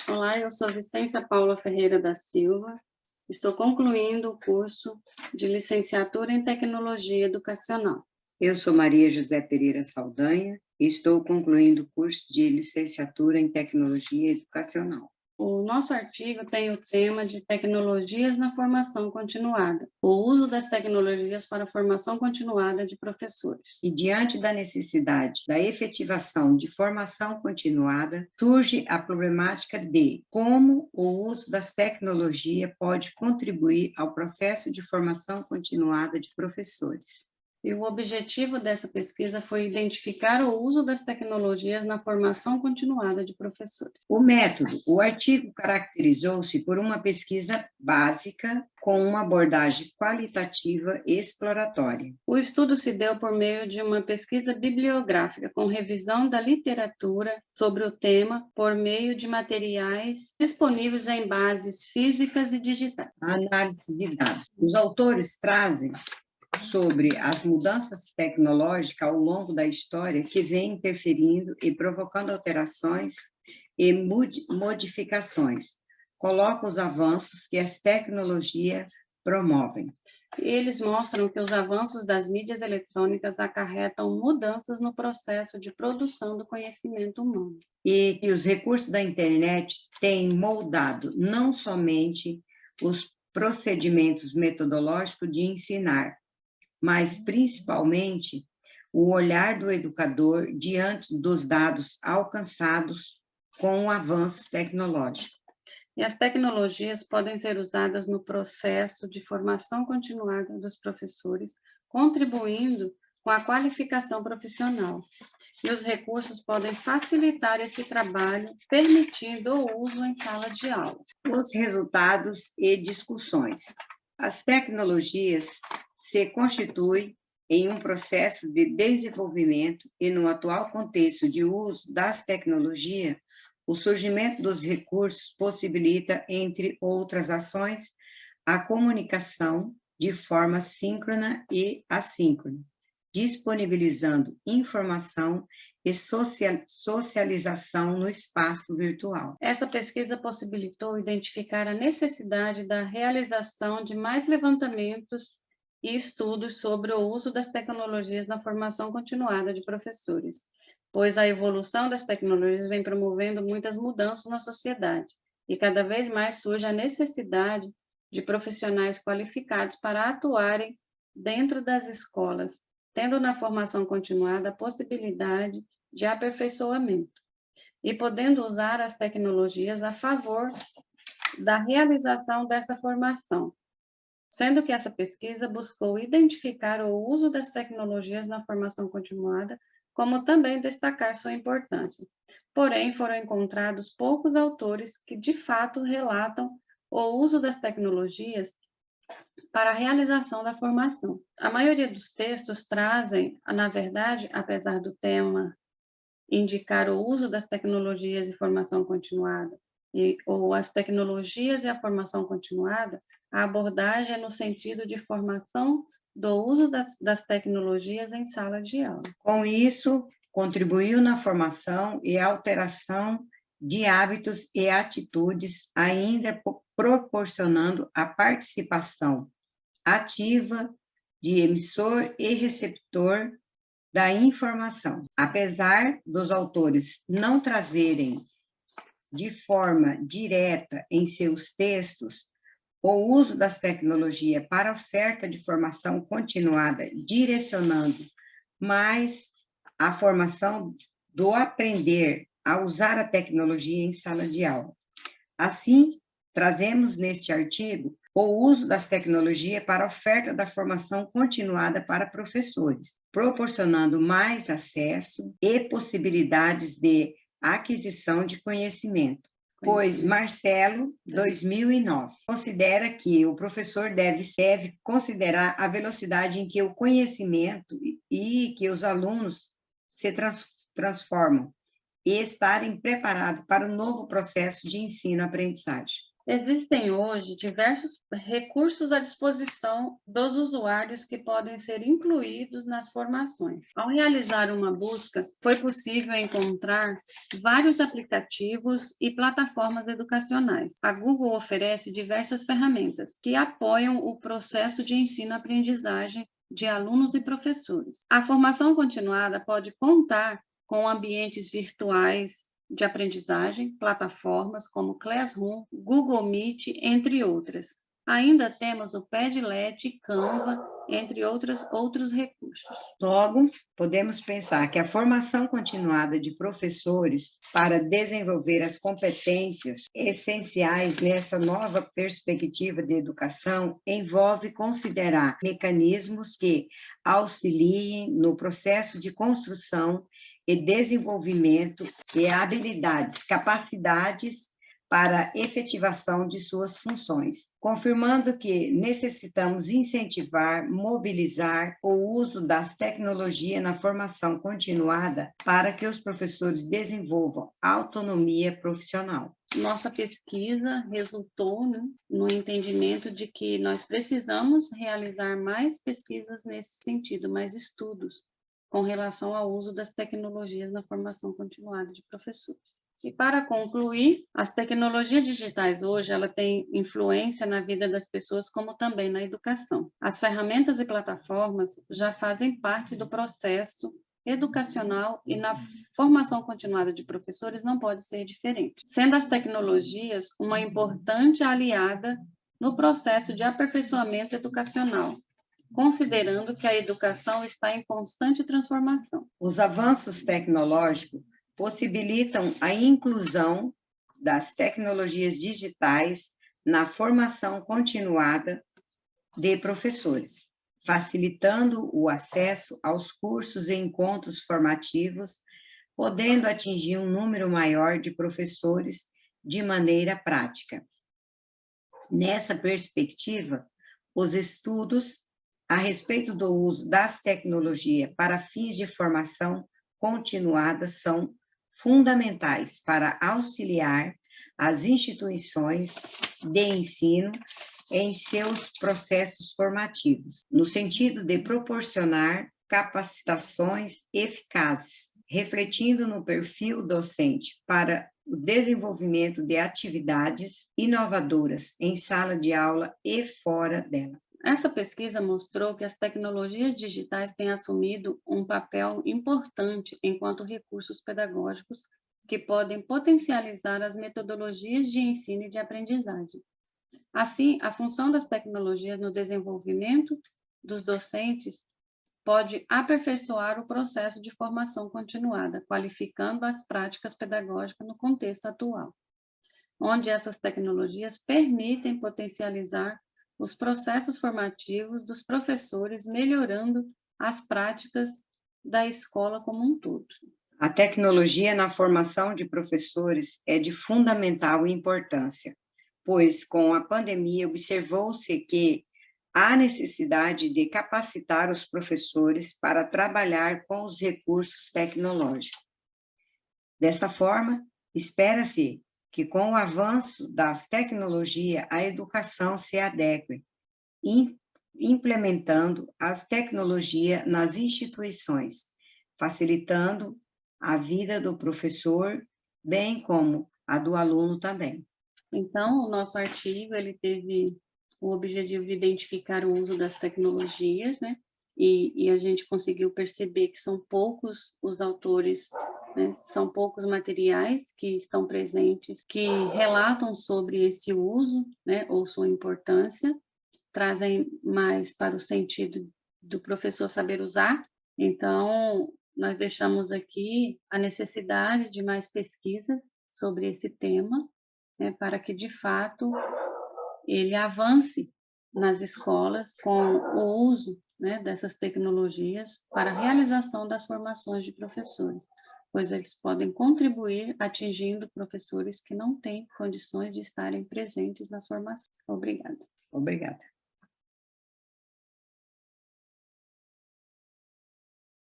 Olá, eu sou Vicência Paula Ferreira da Silva. Estou concluindo o curso de licenciatura em Tecnologia Educacional. Eu sou Maria José Pereira Saldanha e estou concluindo o curso de licenciatura em Tecnologia Educacional. O nosso artigo tem o tema de tecnologias na formação continuada, o uso das tecnologias para a formação continuada de professores. E diante da necessidade da efetivação de formação continuada, surge a problemática de como o uso das tecnologias pode contribuir ao processo de formação continuada de professores. E o objetivo dessa pesquisa foi identificar o uso das tecnologias na formação continuada de professores. O método, o artigo caracterizou-se por uma pesquisa básica com uma abordagem qualitativa e exploratória. O estudo se deu por meio de uma pesquisa bibliográfica com revisão da literatura sobre o tema por meio de materiais disponíveis em bases físicas e digitais. A análise de dados. Os autores trazem sobre as mudanças tecnológicas ao longo da história que vêm interferindo e provocando alterações e modificações. Coloca os avanços que as tecnologias promovem. Eles mostram que os avanços das mídias eletrônicas acarretam mudanças no processo de produção do conhecimento humano. E que os recursos da internet têm moldado não somente os procedimentos metodológicos de ensinar, mas principalmente o olhar do educador diante dos dados alcançados com o avanço tecnológico. E as tecnologias podem ser usadas no processo de formação continuada dos professores, contribuindo com a qualificação profissional. E os recursos podem facilitar esse trabalho, permitindo o uso em sala de aula. Os resultados e discussões. As tecnologias se constituem em um processo de desenvolvimento e, no atual contexto de uso das tecnologias, o surgimento dos recursos possibilita, entre outras ações, a comunicação de forma síncrona e assíncrona, disponibilizando informação e socialização no espaço virtual. Essa pesquisa possibilitou identificar a necessidade da realização de mais levantamentos e estudos sobre o uso das tecnologias na formação continuada de professores, pois a evolução das tecnologias vem promovendo muitas mudanças na sociedade e cada vez mais surge a necessidade de profissionais qualificados para atuarem dentro das escolas, tendo na formação continuada a possibilidade de aperfeiçoamento e podendo usar as tecnologias a favor da realização dessa formação, sendo que essa pesquisa buscou identificar o uso das tecnologias na formação continuada, como também destacar sua importância. Porém, foram encontrados poucos autores que, de fato, relatam o uso das tecnologias para a realização da formação. A maioria dos textos trazem, na verdade, apesar do tema indicar o uso das tecnologias e formação continuada, ou as tecnologias e a formação continuada, a abordagem é no sentido de formação do uso das tecnologias em sala de aula. Com isso, contribuiu na formação e alteração de hábitos e atitudes, ainda proporcionando a participação ativa de emissor e receptor da informação. Apesar dos autores não trazerem de forma direta em seus textos o uso das tecnologias para oferta de formação continuada, direcionando mais a formação do aprender a usar a tecnologia em sala de aula. Assim, trazemos neste artigo o uso das tecnologias para a oferta da formação continuada para professores, proporcionando mais acesso e possibilidades de aquisição de conhecimento. Pois Marcelo, 2009, considera que o professor deve considerar a velocidade em que o conhecimento e que os alunos se transformam e estarem preparados para o novo processo de ensino-aprendizagem. Existem hoje diversos recursos à disposição dos usuários que podem ser incluídos nas formações. Ao realizar uma busca, foi possível encontrar vários aplicativos e plataformas educacionais. A Google oferece diversas ferramentas que apoiam o processo de ensino-aprendizagem de alunos e professores. A formação continuada pode contar com ambientes virtuais de aprendizagem, plataformas como Classroom, Google Meet, entre outras. Ainda temos o Padlet, Canva, entre outros recursos. Logo, podemos pensar que a formação continuada de professores para desenvolver as competências essenciais nessa nova perspectiva de educação envolve considerar mecanismos que auxiliem no processo de construção e desenvolvimento de habilidades, capacidades para a efetivação de suas funções, confirmando que necessitamos incentivar, mobilizar o uso das tecnologias na formação continuada para que os professores desenvolvam autonomia profissional. Nossa pesquisa resultou, né, no entendimento de que nós precisamos realizar mais pesquisas nesse sentido, mais estudos com relação ao uso das tecnologias na formação continuada de professores. E para concluir, as tecnologias digitais hoje ela têm influência na vida das pessoas como também na educação. As ferramentas e plataformas já fazem parte do processo educacional e na formação continuada de professores não pode ser diferente, sendo as tecnologias uma importante aliada no processo de aperfeiçoamento educacional, considerando que a educação está em constante transformação. Os avanços tecnológicos possibilitam a inclusão das tecnologias digitais na formação continuada de professores, facilitando o acesso aos cursos e encontros formativos, podendo atingir um número maior de professores de maneira prática. Nessa perspectiva, os estudos a respeito do uso das tecnologias para fins de formação continuada são fundamentais para auxiliar as instituições de ensino em seus processos formativos, no sentido de proporcionar capacitações eficazes, refletindo no perfil docente para o desenvolvimento de atividades inovadoras em sala de aula e fora dela. Essa pesquisa mostrou que as tecnologias digitais têm assumido um papel importante enquanto recursos pedagógicos que podem potencializar as metodologias de ensino e de aprendizagem. Assim, a função das tecnologias no desenvolvimento dos docentes pode aperfeiçoar o processo de formação continuada, qualificando as práticas pedagógicas no contexto atual, onde essas tecnologias permitem potencializar os processos formativos dos professores, melhorando as práticas da escola como um todo. A tecnologia na formação de professores é de fundamental importância, pois com a pandemia observou-se que há necessidade de capacitar os professores para trabalhar com os recursos tecnológicos. Desta forma, espera-se que com o avanço das tecnologias, a educação se adeque, implementando as tecnologias nas instituições, facilitando a vida do professor, bem como a do aluno também. Então, o nosso artigo, ele teve o objetivo de identificar o uso das tecnologias, né? E a gente conseguiu perceber que são poucos os autores, né? São poucos materiais que estão presentes, que relatam sobre esse uso, né? Ou sua importância, trazem mais para o sentido do professor saber usar. Então, nós deixamos aqui a necessidade de mais pesquisas sobre esse tema, né? Para que, de fato, ele avance nas escolas com o uso, né, dessas tecnologias para a realização das formações de professores, pois eles podem contribuir atingindo professores que não têm condições de estarem presentes nas formações. Obrigada. Obrigada.